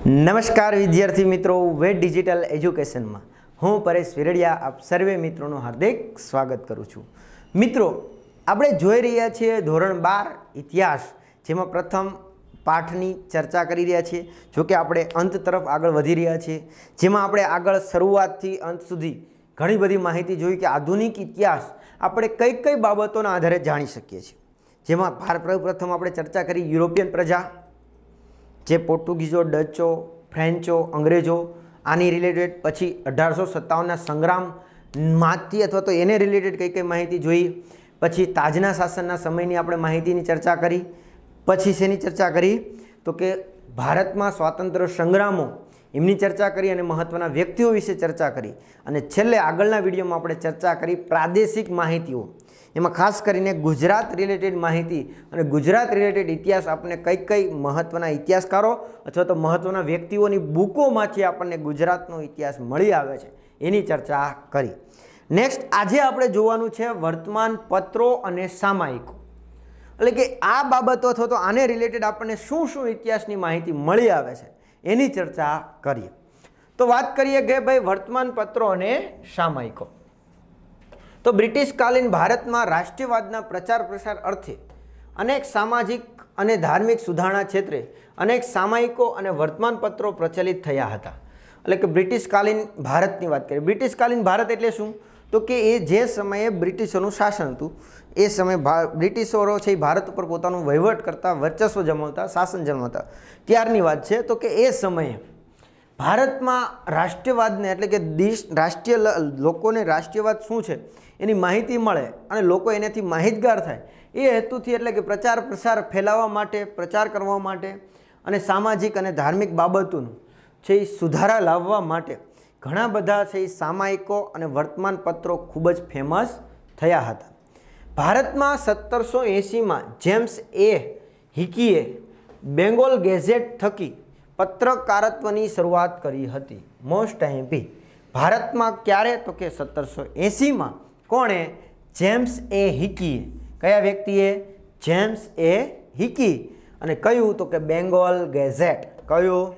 नमस्कार विद्यार्थी मित्रों, वेद डिजिटल एज्युकेशन में हूँ परेश विरडिया आप सर्वे मित्रों हार्दिक स्वागत करूँ छूँ। मित्रों, આપણે જોઈ રહ્યા છીએ ધોરણ 12 ઇતિહાસ, જેમાં પ્રથમ પાઠની ચર્ચા કરી રહ્યા છીએ। જો કે આપણે અંત તરફ આગળ વધી રહ્યા છીએ, જેમાં આપણે આગળ શરૂઆતથી અંત સુધી ઘણી બધી માહિતી જોઈ કે આધુનિક ઇતિહાસ આપણે કઈ કઈ બાબતોના આધારે જાણી શકીએ છીએ। જેમાં પ્રથમ આપણે ચર્ચા કરી યુરોપિયન પ્રજા, જે પોર્ટુગીઝો, ડચો, ફ્રેન્ચો, અંગ્રેજો આની રિલેટેડ, પછી 1857ના સંગ્રામમાંથી અથવા તો એને રિલેટેડ કઈ કઈ માહિતી જોઈ, પછી તાજના શાસનના સમયની આપણે માહિતીની ચર્ચા કરી, પછી શેની ચર્ચા કરી તો કે ભારતમાં સ્વાતંત્ર્ય સંગ્રામો એમની ચર્ચા કરી અને મહત્વના વ્યક્તિઓ વિશે ચર્ચા કરી, અને છેલ્લે આગળના વિડીયોમાં આપણે ચર્ચા કરી પ્રાદેશિક માહિતીઓ, એમાં ખાસ કરીને ગુજરાત રિલેટેડ માહિતી અને ગુજરાત રિલેટેડ ઇતિહાસ આપણને કઈ કઈ મહત્વના ઇતિહાસકારો અથવા તો મહત્વના વ્યક્તિઓની બુકોમાંથી આપણને ગુજરાતનો ઇતિહાસ મળી આવે છે એની ચર્ચા કરી। નેક્સ્ટ આજે આપણે જોવાનું છે વર્તમાન પત્રો અને સામાયિકો, એટલે કે આ બાબતો અથવા તો આને રિલેટેડ આપણને શું શું ઇતિહાસની માહિતી મળી આવે છે એની ચર્ચા કરીએ। તો વાત કરીએ કે ભાઈ વર્તમાન પત્રો અને સામાયિકો। તો બ્રિટિશકાલીન ભારતમાં રાષ્ટ્રીયવાદના પ્રચાર પ્રસાર અર્થે અનેક સામાજિક અને ધાર્મિક સુધારણા ક્ષેત્રે અનેક સામાયિકો અને વર્તમાનપત્રો પ્રચલિત થયા હતા। એટલે કે બ્રિટિશકાલીન ભારતની વાત કરીએ, બ્રિટિશકાલીન ભારત એટલે શું તો કે એ જે સમયે બ્રિટિશોનું શાસન હતું, એ સમયે બ્રિટિશરો છે એ ભારત ઉપર પોતાનું વહીવટ કરતા, વર્ચસ્વ જમાવતા, શાસન જમાવતા ત્યારની વાત છે। તો કે એ સમયે ભારતમાં રાષ્ટ્રીયવાદને એટલે કે રાષ્ટ્રીય લોકોને રાષ્ટ્રીયવાદ શું છે એની માહિતી મળે અને લોકો એનાથી માહિતગાર થાય, એ હેતુથી એટલે કે પ્રચાર પ્રસાર ફેલાવવા માટે, પ્રચાર કરવા માટે અને સામાજિક અને ધાર્મિક બાબતોનું છે એ સુધારા લાવવા માટે ઘણા બધા છે એ સામાયિકો અને વર્તમાનપત્રો ખૂબ જ ફેમસ થયા હતા। ભારતમાં 1780માં જેમ્સ એ હિકીએ બેંગોલ ગેઝેટ થકી પત્રકારત્વની શરૂઆત કરી હતી। મોસ્ટ આઈએમપી ભારતમાં ક્યારે તો કે 1780માં કોણે? જેમ્સ એ હિકીએ। કયા વ્યક્તિએ? જેમ્સ એ હિકી। અને કયું તો કે બેંગોલ ગેઝેટ। કયું?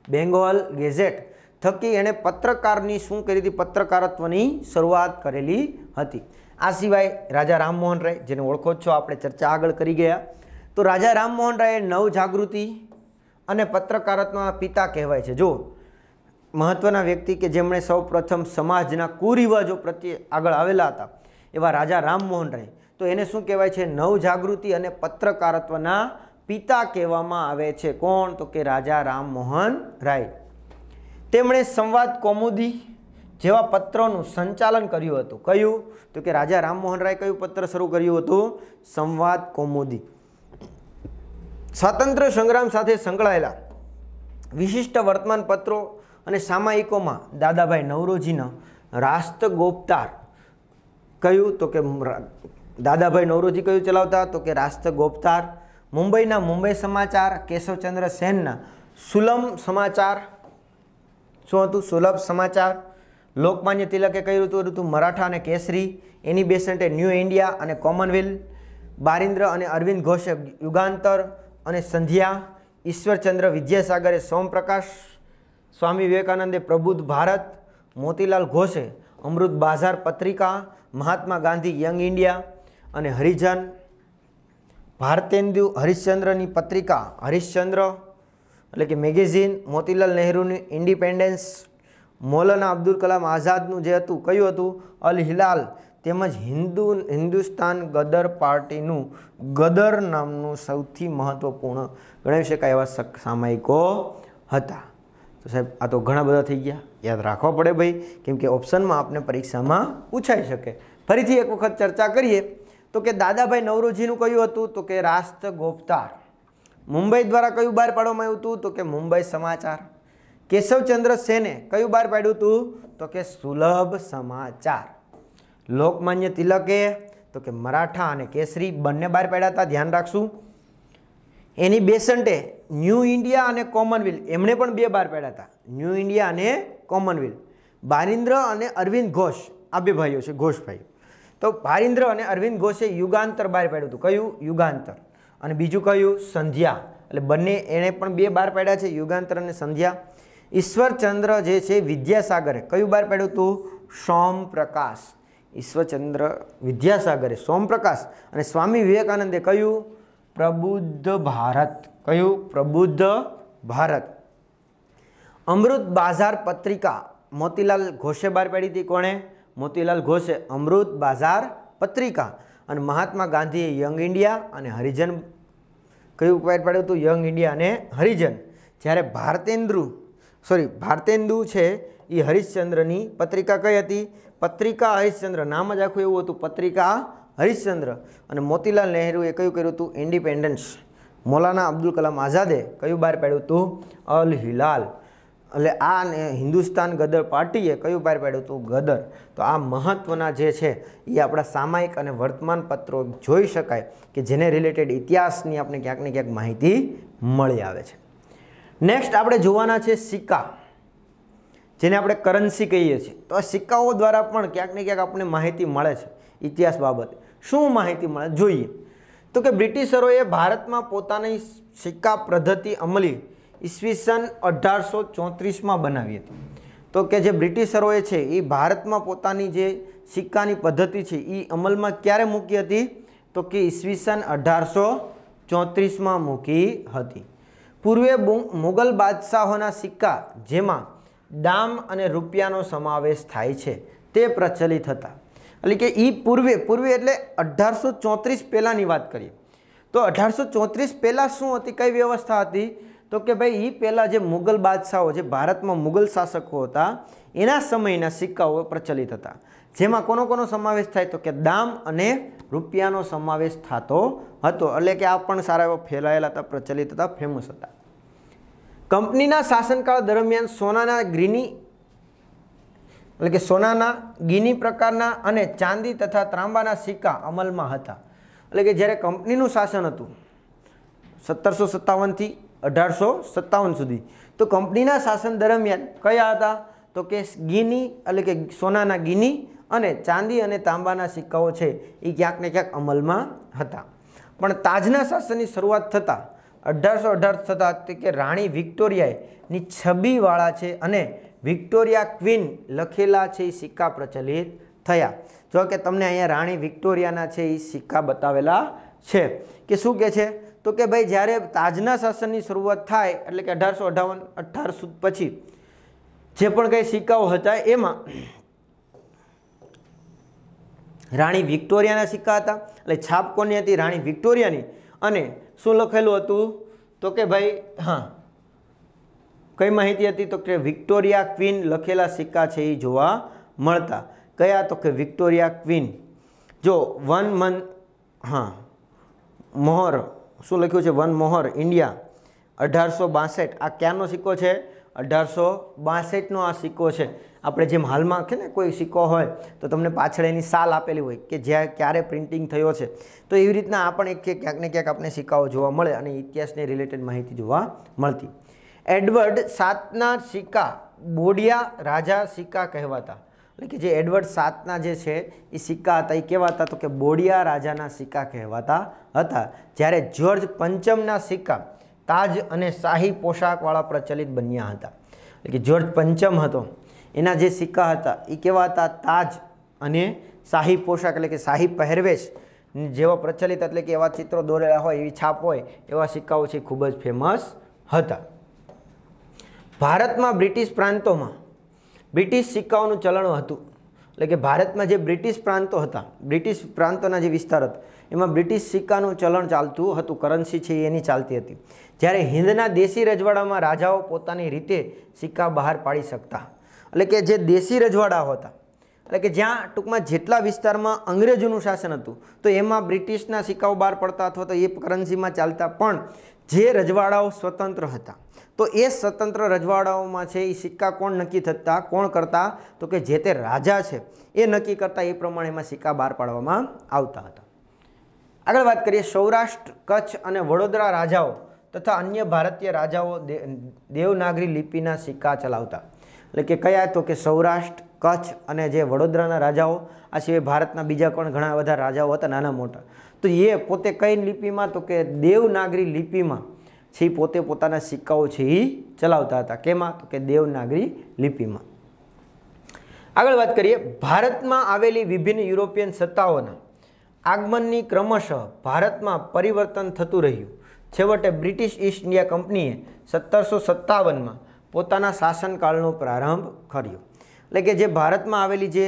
બેંગોલ ગેઝેટ થકી એણે પત્રકારની શું કરી હતી? પત્રકારત્વની શરૂઆત કરેલી હતી। આ સિવાય રાજા રામમોહન રાય, જેને ઓળખો છો, આપણે ચર્ચા આગળ કરી ગયા। તો રાજા રામમોહન રાય નવ જાગૃતિ અને પત્રકારત્વના પિતા કહેવાય છે। જો મહત્વના વ્યક્તિ કે જેમણે સૌ પ્રથમ સમાજના કુરિવાજો પ્રત્યે આગળ આવેલા હતા એવા રાજા રામમોહન રાય, તો એને શું કહેવાય છે? નવ જાગૃતિ અને પત્રકારત્વના પિતા કહેવામાં આવે છે। કોણ? તો કે રાજા રામમોહન રાય। તેમણે સંવાદ કૌમુદી જેવા પત્રોનું સંચાલન કર્યું હતું। કયું? તો કે રાજા રામમોહન રાય કયું પત્ર શરૂ કર્યું હતું? સંવાદ કૌમુદી। સ્વાતંત્ર્ય સંગ્રામ સાથે સંકળાયેલા વિશિષ્ટ વર્તમાનપત્રો અને સામાયિકોમાં દાદાભાઈ નવરોજીના રાષ્ટ્રગોપતાર, કયું? તો કે દાદાભાઈ નવરોજી કયું ચલાવતા? તો કે રાષ્ટ્રગોપતાર। મુંબઈના મુંબઈ સમાચાર, કેશવચંદ્ર સેનના સુલભ સમાચાર, શું હતું? સુલભ સમાચાર। લોકમાન્ય તિલકે કયું હતું? મરાઠા અને કેસરી। એની બેસન્ટે ન્યૂ ઇન્ડિયા અને કોમનવેલ્થ। બારિન્દ્ર અને અરવિંદ ઘોષે યુગાંતર અને સંધ્યા। ઈશ્વરચંદ્ર વિદ્યાસાગરે સોમપ્રકાશ, સ્વામી વિવેકાનંદે પ્રબુદ્ધ ભારત, મોતીલાલ ઘોષે અમૃત બાઝાર પત્રિકા, મહાત્મા ગાંધી યંગ ઇન્ડિયા અને હરિજન ભારતેન્દુ હરિશ્ચંદ્રની પત્રિકા હરિશ્ચંદ્ર એટલે કે મેગેઝિન, મોતીલાલ નહેરુની ઇન્ડિપેન્ડન્સ, મૌલાના અબ્દુલ કલામ આઝાદનું જે હતું કયું હતું? અલ હિલાલ, તેમજ હિન્દુસ્તાન ગદર પાર્ટીનું ગદર નામનું સૌથી મહત્વપૂર્ણ ગણાવી શકાય એવા સામાયિકો હતા। તો સાહેબ આ તો ઘણા બધા થઈ ગયા, યાદ રાખવા પડે ભાઈ, કેમ કે ઓપ્શનમાં આપને પરીક્ષામાં પૂછાઈ શકે। ફરીથી એક વખત ચર્ચા કરીએ તો કે દાદાભાઈ નવરોજીનું કયું હતું? તો કે રાષ્ટ્રગોપતાર। મુંબઈ દ્વારા કયું બહાર પાડવામાં આવ્યું હતું? તો કે મુંબઈ સમાચાર। કેશવચંદ્ર સેને કયું બહાર પાડ્યું હતું? તો કે સુલભ સમાચાર। લોકમાન્ય તિલકે તો કે મરાઠા અને કેસરી બંને બહાર પાડ્યા હતા, ધ્યાન રાખશું। એની બેસન્ટે ન્યૂ ઇન્ડિયા અને કોમનવેલ્થ, એમણે પણ બે બહાર પાડ્યા હતા, ન્યૂ ઇન્ડિયા અને કોમનવેલ્થ। બારિન્દ્ર અને અરવિંદ ઘોષ, આ બે ભાઈઓ છે, ઘોષભાઈ। તો બારિન્દ્ર અને અરવિંદ ઘોષે યુગાંતર બહાર પાડ્યું હતું। કયું? યુગાંતર। અને બીજું કયું? સંધ્યા। એટલે બંને એણે પણ 2 બહાર પાડ્યા છે, યુગાંતર અને સંધ્યા. ઈશ્વરચંદ્ર જે છે વિદ્યાસાગરે કયું બહાર પાડ્યું હતું? સોમપ્રકાશ. ઈશ્વરચંદ્ર વિદ્યાસાગરે સોમપ્રકાશ. અને સ્વામી વિવેકાનંદે કયું? પ્રબુદ્ધ ભારત. કયું? પ્રબુદ્ધ ભારત. અમૃત બાઝાર પત્રિકા મોતીલાલ ઘોષે બહાર પાડી હતી. કોણે? મોતીલાલ ઘોષે. અમૃત બાઝાર પત્રિકા. અને મહાત્મા ગાંધીએ યંગ ઇન્ડિયા અને હરિજન કયું બહાર પાડ્યું હતું? યંગ ઇન્ડિયા અને હરિજન. જ્યારે ભારતેન્દુ છે એ હરિશ્ચંદ્રની પત્રિકા કઈ હતી? પત્રિકા હરિશ્ચંદ્ર. નામ જ આખું એવું હતું, પત્રિકા હરિશ્ચંદ્ર. અને મોતીલાલ નહેરુએ કયું કર્યું હતું? ઇન્ડિપેન્ડન્સ. મૌલાના અબ્દુલ કલામ આઝાદે કયું બહાર પાડ્યું હતું? અલ હિલાલ. એટલે આ હિન્દુસ્તાન ગદર પાર્ટીએ કયું બહાર પાડ્યું હતું? ગદર. તો આ મહત્ત્વના જે છે એ આપણા સામાયિક અને વર્તમાન પત્રો જોઈ શકાય કે જેને રિલેટેડ ઇતિહાસની આપણે ક્યાંક ને ક્યાંક માહિતી મળી આવે છે. નેક્સ્ટ આપણે જોવાના છે સિક્કા, જેને આપણે કરન્સી કહીએ છીએ. તો આ સિક્કાઓ દ્વારા પણ ક્યાંક ને ક્યાંક આપણને માહિતી મળે છે ઇતિહાસ બાબતે. શું માહિતી મળે જોઈએ તો કે બ્રિટિશરોએ ભારતમાં પોતાની સિક્કા પદ્ધતિ અમલી ઈસવીસન 1834માં બનાવી હતી. તો કે જે બ્રિટિશરોએ છે એ ભારતમાં પોતાની જે સિક્કાની પદ્ધતિ છે એ અમલમાં ક્યારે મૂકી હતી? તો કે ઈસવીસન 1834માં મૂકી હતી. પૂર્વે મુગલ બાદશાહોના સિક્કા જેમાં ડામ અને રૂપિયાનો સમાવેશ થાય છે તે પ્રચલિત હતા. એટલે કે એ પૂર્વે એટલે 1834 પહેલાંની વાત કરીએ તો 1834 પહેલાં શું હતી? કઈ વ્યવસ્થા હતી? તો કે ભાઈ એ પહેલાં જે મુગલ બાદશાહો, જે ભારતમાં મુગલ શાસકો હતા એના સમયના સિક્કાઓ પ્રચલિત હતા. જેમાં કોનો સમાવેશ થાય? તો કે દામ અને રૂપિયાનો સમાવેશ થતો હતો. એટલે કે આ પણ સારા એવા ફેલાયેલા હતા, પ્રચલિત હતા, ફેમસ હતા. કંપનીના શાસનકાળ દરમિયાન સોનાના ગીની એટલે કે સોનાના ગીની પ્રકારના અને ચાંદી તથા ત્રાંબાના સિક્કા અમલમાં હતા. એટલે કે જ્યારે કંપનીનું શાસન હતું 1757 થી 1857 સુધી, તો કંપનીના શાસન દરમિયાન કયા હતા? તો કે ગીની એટલે કે સોનાના ગીની અને ચાંદી અને તાંબાના સિક્કાઓ છે એ ક્યાંક ને ક્યાંક અમલમાં હતા. પણ તાજના શાસનની શરૂઆત થતાં 1818 થતાં કે રાણી વિક્ટોરિયાની છબીવાળા છે અને વિક્ટોરિયા ક્વીન લખેલા છે એ સિક્કા પ્રચલિત થયા. જો કે તમને અહીંયા રાણી વિક્ટોરિયાના છે એ સિક્કા બતાવેલા છે. કે શું કહે છે? તો કે ભાઈ જ્યારે તાજના શાસનની શરૂઆત થાય એટલે કે 1858 પછી જે પણ કંઈ સિક્કાઓ હતા એમાં રાણી વિક્ટોરિયાના સિક્કા હતા. એટલે છાપ કોની હતી? રાણી વિક્ટોરિયાની. અને શું લખેલું હતું? તો કે ભાઈ કઈ માહિતી હતી? તો કે વિક્ટોરિયા ક્વીન લખેલા સિક્કા છે એ જોવા મળતા. કયા? તો કે વિક્ટોરિયા ક્વીન. જો મોહર શું લખ્યું છે? વન મોહર ઇન્ડિયા 1862. આ ક્યાંનો સિક્કો છે? 1862નો આ સિક્કો છે. આપણે જેમ હાલમાં કે ને કોઈ સિક્કો હોય તો તમને પાછળ એની સાલ આપેલી હોય કે જ્યાં ક્યારે પ્રિન્ટિંગ થયો છે. તો એવી રીતના આ પણ એક ક્યાંક ને ક્યાંક આપણે સિક્કાઓ જોવા મળે અને ઇતિહાસને રિલેટેડ માહિતી જોવા મળતી. એડવર્ડ 7ના સિક્કા બોડિયા રાજા સિક્કા કહેવાતા. એટલે કે જે એડવર્ડ 7ના જે છે એ સિક્કા હતા એ કેવા હતા? તો કે બોડિયા રાજાના સિક્કા કહેવાતા હતા. જ્યારે જ્યોર્જ પંચમના સિક્કા તાજ અને શાહી પોશાકવાળા પ્રચલિત બન્યા હતા. એટલે કે જ્યોર્જ પંચમ હતો એના જે સિક્કા હતા એ કેવા હતા? તાજ અને શાહી પોશાક એટલે કે શાહી પહેરવેશ જેવા પ્રચલિત, એટલે કે એવા ચિત્રો દોરેલા હોય, એવી છાપ હોય એવા સિક્કાઓ છે ખૂબ જ ફેમસ હતા. ભારતમાં બ્રિટિશ પ્રાંતોમાં બ્રિટિશ સિક્કાઓનું ચલણ હતું. એટલે કે ભારતમાં જે બ્રિટિશ પ્રાંતો હતા, બ્રિટિશ પ્રાંતોના જે વિસ્તાર હતા એમાં બ્રિટિશ સિક્કાનું ચલણ ચાલતું હતું, કરન્સી છે એની ચાલતી હતી. જ્યારે હિન્દના દેશી રજવાડામાં રાજાઓ પોતાની રીતે સિક્કા બહાર પાડી શકતા. એટલે કે જે દેશી રજવાડાઓ હતા એટલે કે જ્યાં ટૂંકમાં જેટલા વિસ્તારમાં અંગ્રેજોનું શાસન હતું તો એમાં બ્રિટિશના સિક્કાઓ બહાર પડતા અથવા તો એ કરન્સીમાં ચાલતા. પણ જે રજવાડાઓ સ્વતંત્ર હતા તો એ સ્વતંત્ર રજવાડાઓમાં છે એ સિક્કા કોણ નક્કી થતા? કોણ કરતા? તો કે જે તે રાજા છે એ નક્કી કરતા. એ પ્રમાણે એમાં સિક્કા બહાર પાડવામાં આવતા હતા. આગળ વાત કરીએ. સૌરાષ્ટ્ર, કચ્છ અને વડોદરા રાજાઓ તથા અન્ય ભારતીય રાજાઓ દેવનાગરી લિપિના સિક્કા ચલાવતા. એટલે કે કયા? તો કે સૌરાષ્ટ્ર, કચ્છ અને જે વડોદરાના રાજાઓ, આ સિવાય ભારતના બીજા પણ ઘણા બધા રાજાઓ હતા નાના મોટા, તો એ પોતે કઈ લિપિમાં? તો કે દેવનાગરી લિપિમાં છે એ પોતે પોતાના સિક્કાઓ છે એ ચલાવતા હતા. કેમાં? તો કે દેવનાગરી લિપિમાં. આગળ વાત કરીએ, ભારતમાં આવેલી વિભિન્ન યુરોપિયન સત્તાઓના આગમનની ક્રમશઃ ભારતમાં પરિવર્તન થતું રહ્યું. છેવટે બ્રિટિશ ઈસ્ટ ઇન્ડિયા કંપનીએ 1757માં પોતાના શાસનકાળનો પ્રારંભ કર્યો. એટલે કે જે ભારતમાં આવેલી જે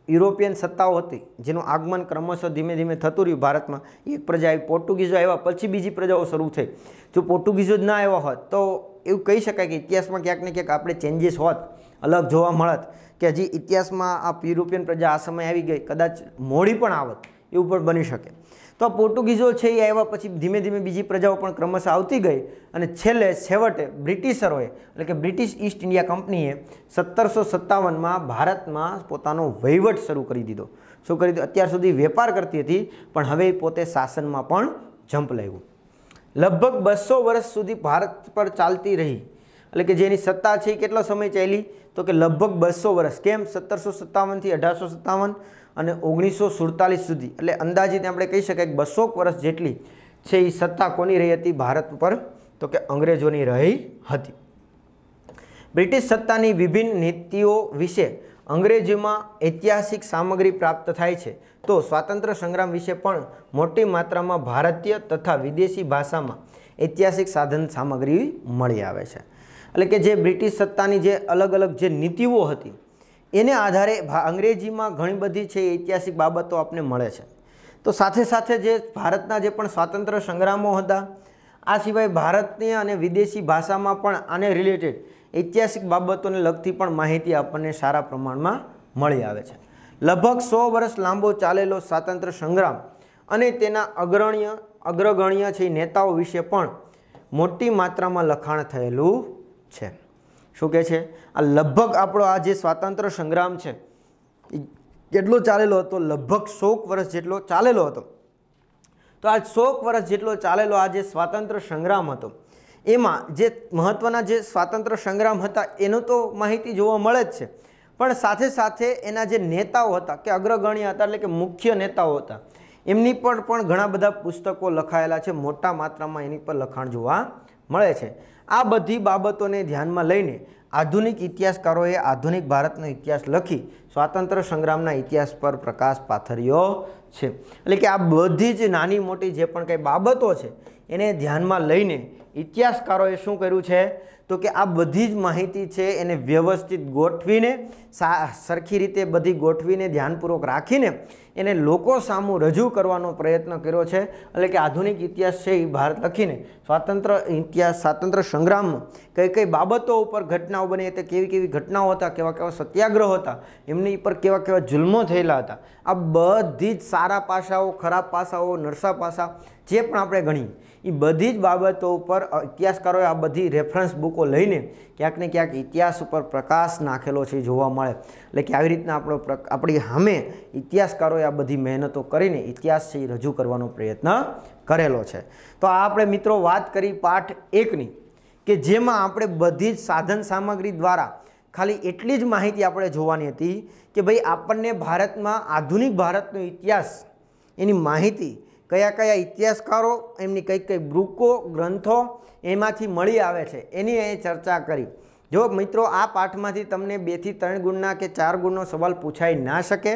યુરોપિયન સત્તાઓ હતી જેનું આગમન ક્રમશઃ ધીમે ધીમે થતું રહ્યું ભારતમાં. એક પ્રજા આવી, પોર્ટુગીઝો આવ્યા, પછી બીજી પ્રજાઓ શરૂ થઈ. જો પોર્ટુગીઝો જ ના આવ્યા હોત તો એવું કહી શકાય કે ઇતિહાસમાં ક્યાંક ને ક્યાંક આપણે ચેન્જીસ હોત, અલગ જોવા મળત, કે હજી ઇતિહાસમાં આ યુરોપિયન પ્રજા આ સમય આવી ગઈ, કદાચ મોડી પણ આવત, એવું પણ બની શકે. તો આ પોર્ટુગીઝો છે એ આવ્યા પછી ધીમે ધીમે બીજી પ્રજાઓ પણ ક્રમશઃ આવતી ગઈ અને છેવટે બ્રિટિશરોએ એટલે કે બ્રિટિશ ઈસ્ટ ઇન્ડિયા કંપનીએ 1757માં ભારતમાં પોતાનો વહીવટ શરૂ કરી દીધો. શું કરી દીધું? અત્યાર સુધી વેપાર કરતી હતી પણ હવે પોતે શાસનમાં પણ જંપ લાવ્યું. લગભગ 200 વર્ષ સુધી ભારત પર ચાલતી રહી. એટલે કે જેની સત્તા છે એ કેટલો સમય ચાલી? તો કે લગભગ 200 વર્ષ. કેમ? 1757થી 1857 અને 1947 સુધી. એટલે અંદાજિત આપણે કહી શકાય કે 200 વર્ષ જેટલી છે એ સત્તા કોની રહી હતી ભારત પર? તો કે અંગ્રેજોની રહી હતી. બ્રિટિશ સત્તાની વિભિન્ન નીતિઓ વિશે અંગ્રેજીમાં ઐતિહાસિક સામગ્રી પ્રાપ્ત થાય છે તો સ્વાતંત્ર્ય સંગ્રામ વિશે પણ મોટી માત્રામાં ભારતીય તથા વિદેશી ભાષામાં ઐતિહાસિક સાધન સામગ્રી મળી આવે છે. એટલે કે જે બ્રિટિશ સત્તાની જે અલગ અલગ જે નીતિઓ હતી એને આધારે અંગ્રેજીમાં ઘણી બધી છે ઐતિહાસિક બાબતો આપણને મળે છે. તો સાથે સાથે જે ભારતના જે પણ સ્વાતંત્ર્ય સંગ્રામો હતા, આ સિવાય ભારતીય અને વિદેશી ભાષામાં પણ આને રિલેટેડ ઐતિહાસિક બાબતોને લગતી પણ માહિતી આપણને સારા પ્રમાણમાં મળી આવે છે. લગભગ 100 વર્ષ લાંબો ચાલેલો સ્વાતંત્ર્ય સંગ્રામ અને તેના અગ્રગણ્ય છે નેતાઓ વિશે પણ મોટી માત્રામાં લખાણ થયેલું છે. શું કહે છે? આ લગભગ આપણો આ જે સ્વાતંત્ર્ય સંગ્રામ છે એ કેટલો ચાલેલો હતો? લગભગ 100 વર્ષ જેટલો ચાલેલો હતો. તો આ 100 વર્ષ જેટલો ચાલેલો આ જે સ્વાતંત્ર્ય સંગ્રામ હતો એમાં જે મહત્ત્વના જે સ્વાતંત્ર્ય સંગ્રામ હતા એનું તો માહિતી જોવા મળે જ છે, પણ સાથે સાથે એના જે નેતાઓ હતા કે અગ્રગણ્ય હતા એટલે કે મુખ્ય નેતાઓ હતા એમની પર પણ ઘણા બધા પુસ્તકો લખાયેલા છે. મોટા માત્રામાં એની પર લખાણ જોવા મળે છે. આ બધી બાબતોને ધ્યાનમાં લઈને આધુનિક ઇતિહાસકારોએ આધુનિક ભારતનો ઇતિહાસ લખી સ્વાતંત્ર્ય સંગ્રામના ઇતિહાસ પર પ્રકાશ પાથર્યો છે. એટલે કે આ બધી જ નાની મોટી જે પણ કંઈ બાબતો છે એને ધ્યાનમાં લઈને ઇતિહાસકારોએ શું કર્યું છે? તો કે આ બધી જ માહિતી છે એને વ્યવસ્થિત ગોઠવીને, સરખી રીતે બધી ગોઠવીને, ધ્યાનપૂર્વક રાખીને એને લોકો સામું રજૂ કરવાનો પ્રયત્ન કર્યો છે. એટલે કે આધુનિક ઇતિહાસ છે એ ભારત લખીને સ્વાતંત્ર્ય સંગ્રામમાં કઈ કઈ બાબતો ઉપર ઘટનાઓ બની હતી, કેવી કેવી ઘટનાઓ હતા, કેવા કેવા સત્યાગ્રહો હતા, એમની પર કેવા કેવા જુલ્મો થયેલા હતા, આ બધી જ સારા પાસાઓ, ખરાબ પાસાઓ, નરસા પાસા જે પણ આપણે ગણીએ એ બધી જ બાબતો ઉપર ઇતિહાસકારોએ આ બધી રેફરન્સ બુકો લઈને ક્યાંક ને ક્યાંક ઇતિહાસ ઉપર પ્રકાશ નાખેલો છે જોવા મળે. એટલે કે આવી રીતના આપણી સામે ઇતિહાસકારોએ આ બધી મહેનતો કરીને ઇતિહાસ છે એ રજૂ કરવાનો પ્રયત્ન કરેલો છે. તો આ આપણે મિત્રો વાત કરી પાઠ 1ની કે જેમાં આપણે બધી જ સાધન સામગ્રી દ્વારા ખાલી એટલી જ માહિતી આપણે જોવાની હતી કે ભાઈ આપણને ભારતમાં આધુનિક ભારતનો ઇતિહાસ એની માહિતી કયા કયા ઇતિહાસકારો, એમની કઈ કઈ બુકો, ગ્રંથો એમાંથી મળી આવે છે એની અહીં ચર્ચા કરી. જો મિત્રો આ પાઠમાંથી તમને 2 થી 3 ગુણના કે 4 ગુણનો સવાલ પૂછાઈ ના શકે,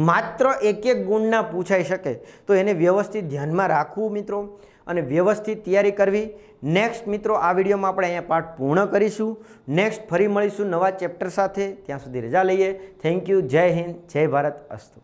માત્ર 1 ગુણના પૂછાઈ શકે, તો એને વ્યવસ્થિત ધ્યાનમાં રાખવું મિત્રો અને વ્યવસ્થિત તૈયારી કરવી. નેક્સ્ટ મિત્રો આ વિડીયોમાં આપણે અહીંયા પાઠ પૂર્ણ કરીશું. નેક્સ્ટ ફરી મળીશું નવા ચેપ્ટર સાથે. ત્યાં સુધી રજા લઈએ. Thank you. જય હિન્દ, જય ભારત. અસ્તુ.